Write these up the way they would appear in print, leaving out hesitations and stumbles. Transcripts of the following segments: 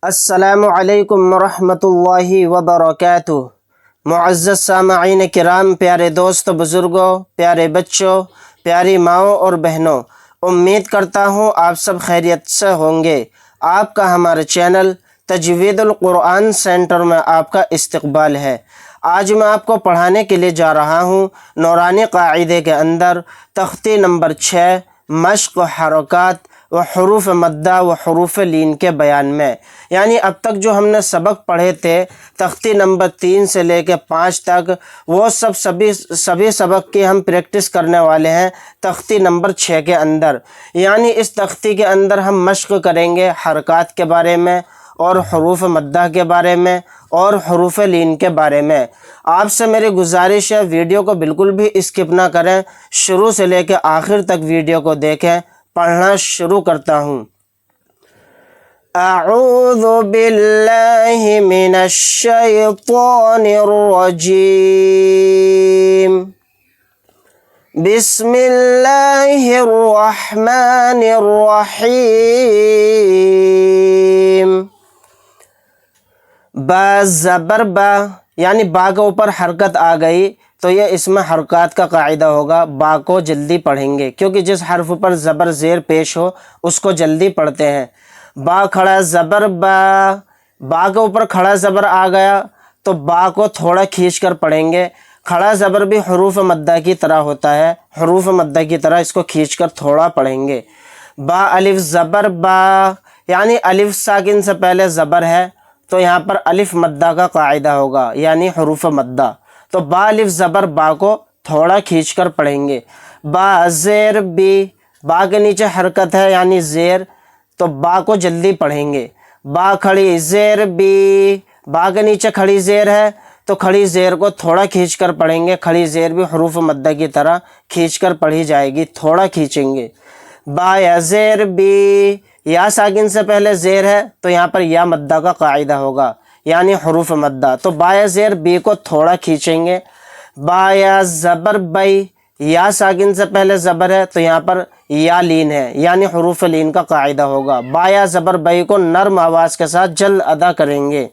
السلام علیکم ورحمۃ اللہ وبرکاتہ۔ معزز سامعین کرام، پیارے دوست بزرگوں، پیارے بچوں، پیاری ماؤں اور بہنوں، امید کرتا ہوں آپ سب خیریت سے ہوں گے۔ آپ کا ہمارے چینل تجوید القرآن سینٹر میں آپ کا استقبال ہے۔ آج میں آپ کو پڑھانے کے لیے جا رہا ہوں نورانی قاعدے کے اندر تختی نمبر 6 مشق حرکات و حروف مدہ و حروف لین کے بیان میں، یعنی اب تک جو ہم نے سبق پڑھے تھے تختی نمبر 3 سے لے کے 5 تک، وہ سبھی سبق کی ہم پریکٹس کرنے والے ہیں تختی نمبر 6 کے اندر۔ یعنی اس تختی کے اندر ہم مشق کریں گے حرکات کے بارے میں اور حروف مدہ کے بارے میں اور حروف لین کے بارے میں۔ آپ سے میری گزارش ہے ویڈیو کو بالکل بھی اسکپ نہ کریں، شروع سے لے کے آخر تک ویڈیو کو دیکھیں۔ پڑھنا شروع کرتا ہوں۔ اعوذ باللہ من الشیطان الرجیم، بسم اللہ الرحمن الرحیم۔ با زبر با، یعنی با کے اوپر حرکت آ گئی تو یہ اس میں حرکات کا قاعدہ ہوگا۔ با کو جلدی پڑھیں گے کیونکہ جس حرف پر زبر زیر پیش ہو اس کو جلدی پڑھتے ہیں۔ با کھڑا زبر با، با کے اوپر کھڑا زبر آ گیا تو با کو تھوڑا کھینچ کر پڑھیں گے۔ کھڑا زبر بھی حروف مدہ کی طرح ہوتا ہے، حروف مدہ کی طرح اس کو کھینچ کر تھوڑا پڑھیں گے۔ با الف زبر با، یعنی الف ساکن سے پہلے زبر ہے تو یہاں پر الف مدہ کا قاعدہ ہوگا، یعنی حروف مدہ۔ تو با الف زبر با کو تھوڑا کھینچ کر پڑھیں گے۔ با زیر بی، با کے نیچے حرکت ہے یعنی زیر، تو با کو جلدی پڑھیں گے۔ با کھڑی زیر بی، با کے نیچے کھڑی زیر ہے تو کھڑی زیر کو تھوڑا کھینچ کر پڑھیں گے۔ کھڑی زیر بھی حروف مدہ کی طرح کھینچ کر پڑھی جائے گی، تھوڑا کھینچیں گے۔ با یا زیر بی، یا ساکن سے پہلے زیر ہے تو یہاں پر یا مدہ کا قاعدہ ہوگا، یعنی حروف مدہ۔ تو با یا زیر بی کو تھوڑا کھینچیں گے۔ با یا زبر بئی، یا ساکن سے پہلے زبر ہے تو یہاں پر یا لین ہے، یعنی حروف لین کا قاعدہ ہوگا۔ با یا زبر بئی کو نرم آواز کے ساتھ جلد ادا کریں گے۔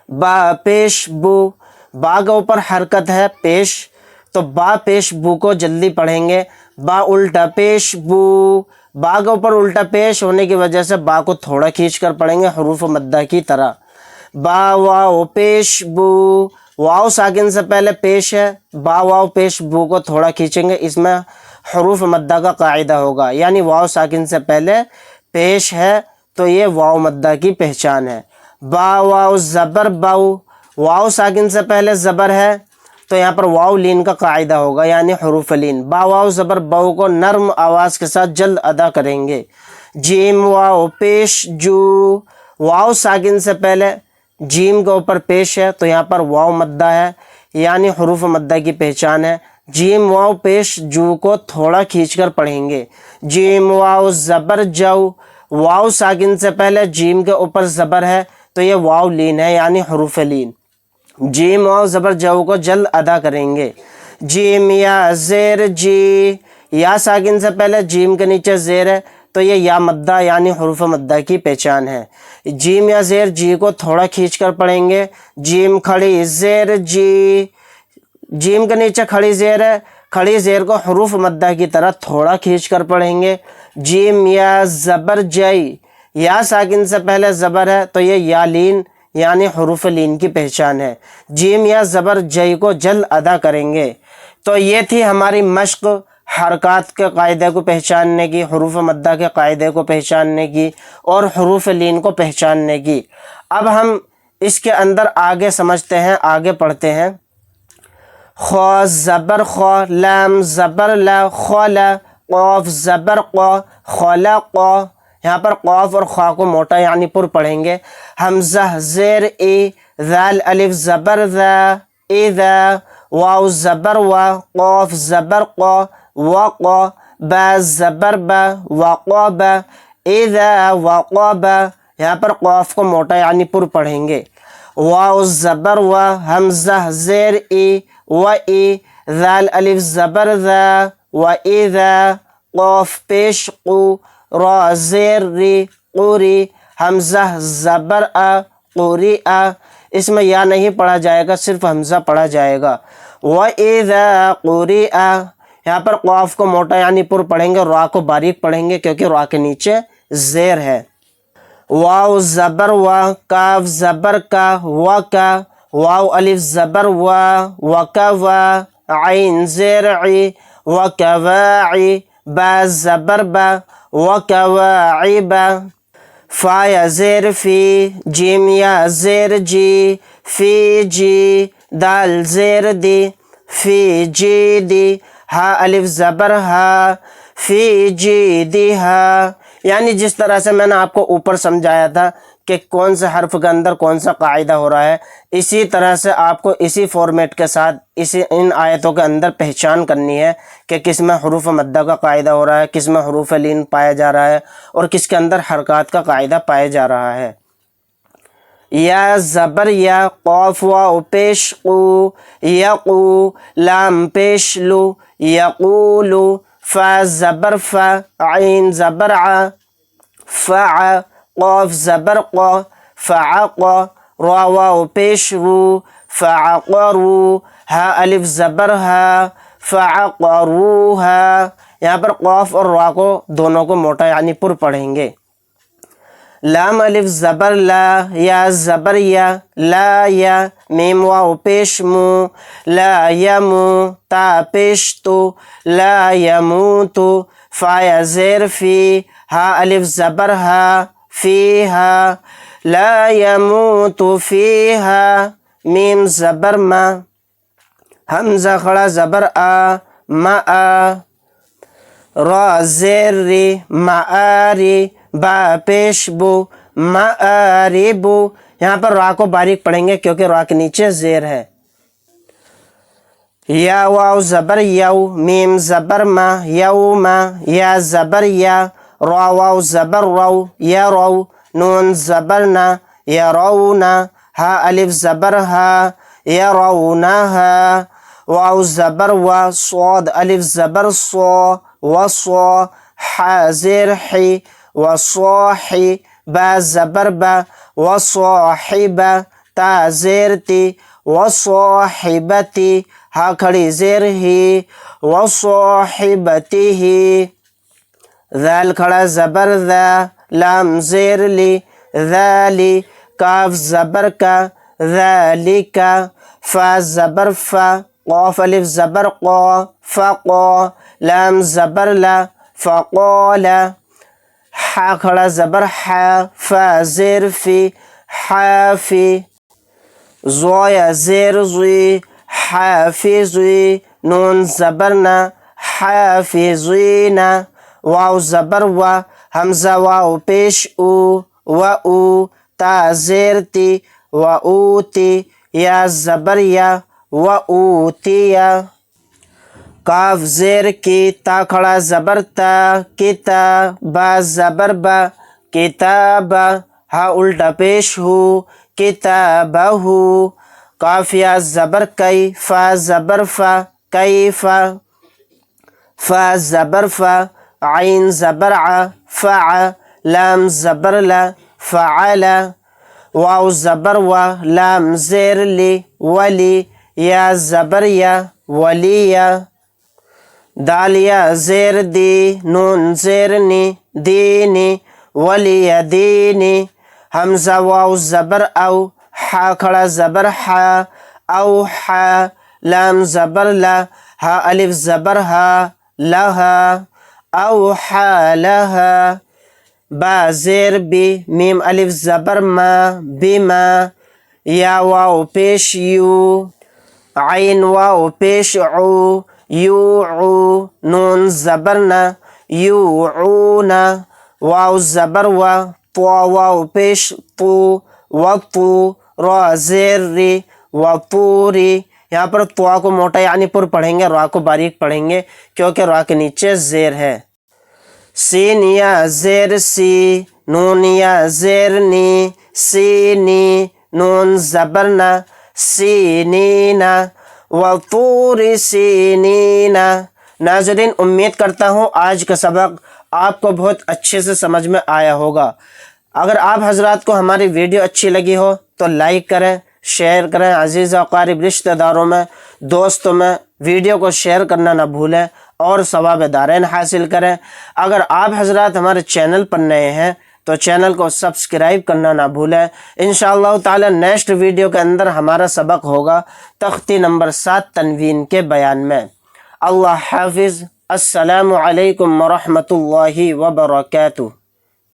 با پیش بو، با کے اوپر حرکت ہے پیش تو با پیش بو کو جلدی پڑھیں گے۔ با الٹا پیش بو، با کے اوپر الٹا پیش ہونے کی وجہ سے با کو تھوڑا کھینچ کر پڑھیں گے حروف مدہ کی طرح۔ با واو پیش بو، واو ساکن سے پہلے پیش ہے، با واو پیش بو کو تھوڑا کھینچیں گے، اس میں حروف مدہ کا قاعدہ ہوگا، یعنی واو ساکن سے پہلے پیش ہے تو یہ واو مدہ کی پہچان ہے۔ با واو زبر باؤ، واو ساکن سے پہلے زبر ہے تو یہاں پر واو لین کا قاعدہ ہوگا، یعنی حروف لین۔ با واو زبر باؤ کو نرم آواز کے ساتھ جلد ادا کریں گے۔ جیم واو پیش جو، واو ساکن سے پہلے جیم کے اوپر پیش ہے تو یہاں پر واو مدہ ہے، یعنی حروف مدہ کی پہچان ہے۔ جیم واو پیش جو کو تھوڑا کھینچ کر پڑھیں گے۔ جیم واو زبر جو، واو ساکن سے پہلے جیم کے اوپر زبر ہے تو یہ واو لین ہے، یعنی حروف لین۔ جیم واو زبر جو کو جلد ادا کریں گے۔ جیم یا زیر جی، یا ساکن سے پہلے جیم کے نیچے زیر ہے تو یہ یا مدہ یعنی حروف مدہ کی پہچان ہے۔ جیم یا زیر جی کو تھوڑا کھینچ کر پڑھیں گے۔ جیم کھڑی زیر جی، جیم کے نیچے کھڑی زیر ہے، کھڑی زیر کو حروف مدہ کی طرح تھوڑا کھینچ کر پڑھیں گے۔ جیم یا زبر جئی، یا ساکن سے پہلے زبر ہے تو یہ یا لین یعنی حروف لین کی پہچان ہے۔ جیم یا زبر جئی کو جلد ادا کریں گے۔ تو یہ تھی ہماری مشق حرکات کے قاعدے کو پہچاننے کی، حروف مدہ کے قاعدے کو پہچاننے کی اور حروف لین کو پہچاننے کی۔ اب ہم اس کے اندر آگے سمجھتے ہیں، آگے پڑھتے ہیں۔ خو زبر خو، لام زبر لا، خولا، قوف زبر قو، خولا قو، یہاں پر قوف اور خوا کو موٹا یعنی پر پڑھیں گے۔ حمزہ زیر ای، ذال الف زبر ذا، اذا، واو زبر وا، قوف زبر قو، وقو، با زبر با، وقوب، اذا وقوب، یہاں پر قوف کو موٹا یعنی پر پڑھیں گے۔ واو زبر وا، حمزہ زیر ای، و ای، ذال الف زبر ذا، و اذا، قوف پیش قو، را زیر ری، قوری، حمزہ زبر قُرِئَ، اس میں یا نہیں پڑھا جائے گا، صرف حمزہ پڑھا جائے گا۔ وَإِذَا قُرِئَ، یہاں پر قاف کو موٹا یعنی پر پڑھیں گے، را کو باریک پڑھیں گے کیونکہ را کے نیچے زیر ہے۔ واو زبر وا، کاف زبر کا، وکا، واو الف زبر وا، وکوا، عین زیر عی، وکواعی، با زبر با، وکواعب، فا یا زیر فی، جیم یا زیر جی، فی جی، دال زیر دی، فی جی دی، ہا الف زبر ہا، فی جی دی ہا۔ یعنی جس طرح سے میں نے آپ کو اوپر سمجھایا تھا کہ کون سے حرف کے اندر کون سا قاعدہ ہو رہا ہے، اسی طرح سے آپ کو اسی فارمیٹ کے ساتھ ان آیتوں کے اندر پہچان کرنی ہے کہ کس میں حروف مدہ کا قاعدہ ہو رہا ہے، کس میں حروف لین پایا جا رہا ہے، اور کس کے اندر حرکات کا قاعدہ پایا جا رہا ہے۔ یا زبر یا، قاف واو پیش قو، یقو، لام پیش لو، یقولو، فا زبر فا، عین زبر ع، فع، قاف زبر قا، فعق، را واو پیش رو، فعقرو، ہا الف زبر ہا، فعقروہا۔ یہاں پر قاف اور را کو دونوں کو موٹا یعنی پر پڑھیں گے۔ لام الف زبر لا، یا زبر یا، لا یا، میم واو پیش مو، لا یمو، تا پیش تو، لا یموتو، فا یا زیر فی، ہا الف زبر ہا، فیہا، لا یموتو فیہا، میم زبر ما، حمزہ کھڑا زبر آ، ما آ، را زیر ری، معاری، با پیش بو، معاربو۔ یہاں پر را کو باریک پڑھیں گے کیونکہ را کے نیچے زیر ہے۔ یا واو زبر یو، میم زبر ما، یوما، یا زبر یا، را واو زبر رو، یرو، نون زبر نا، یرونا، ہا الف زبر ہا، یرونہا، واو زبر وا، صاد الف زبر صا، وصا، حا زیر حی، وصاحی، با زبر با، وصاحبہ، تا زیر تی، وصاحبتی، ہا کھڑی زیر ہی، وصاحبتہ، ذال کھڑا زبر ذا، لام زیر لی، ذالی، کاف زبر کا، ذالکا، فا زبر فا، قاف الف زبر قا، فقا، لام زبر لا، فقالا، حا کھڑا زبر حا، فا زیر فی، حافی، زو یا زیر زوی، حافظی، نون زبر نا، حافظینا، واو زبر وا، حمزہ واو پیش او، و او، تا زیر تی، و اوتی، یا زبر یا، و اوتیا، کاف زیر کی، تا کھڑا زبر تا، کتا، با زبر با، کتابا، ہا الٹا پیش ہو، کتابہو، کاف یا زبر کئی، فا زبر فا، کیفا، فا زبر فا، عین زبر ع، فع، لام زبر لا، فعلا، واو زبر وا، لام زیر لی، ولی، یا زبر یا، ولیہ، دال یا زیر دی، نون زیر نی، دینی، ولی دینی، حمزہ واو زبر او، حا کھڑا زبر حا، او حا، لام زبر لا، ہا الف زبر ہا، لہا، او حا لہا، با زیر بی، میم الف زبر ما، بما، یا واو پیش یو، عین واو پیش عو، یوعو، نون زبر نا، یوعونا، واو زبر وا، طوا واو پیش طو، وطو، را زیر ری، وطوری۔ یہاں پر طوا کو موٹا یعنی پر پڑھیں گے، را کو باریک پڑھیں گے کیونکہ را کے نیچے زیر ہے۔ سین یا زیر سی، نون یا زیر نی، سینی، نون زبر نا، سینینا، وطور سینینا۔ ناظرین امید کرتا ہوں آج کا سبق آپ کو بہت اچھے سے سمجھ میں آیا ہوگا۔ اگر آپ حضرات کو ہماری ویڈیو اچھی لگی ہو تو لائک کریں، شیئر کریں، عزیز اقارب رشتہ داروں میں، دوستوں میں ویڈیو کو شیئر کرنا نہ بھولیں اور ثواب دارین حاصل کریں۔ اگر آپ حضرات ہمارے چینل پر نئے ہیں تو چینل کو سبسکرائب کرنا نہ بھولیں۔ انشاءاللہ تعالی نیکسٹ ویڈیو کے اندر ہمارا سبق ہوگا تختی نمبر 7 تنوین کے بیان میں۔ اللہ حافظ۔ السلام علیکم ورحمۃ اللہ وبرکاتہ۔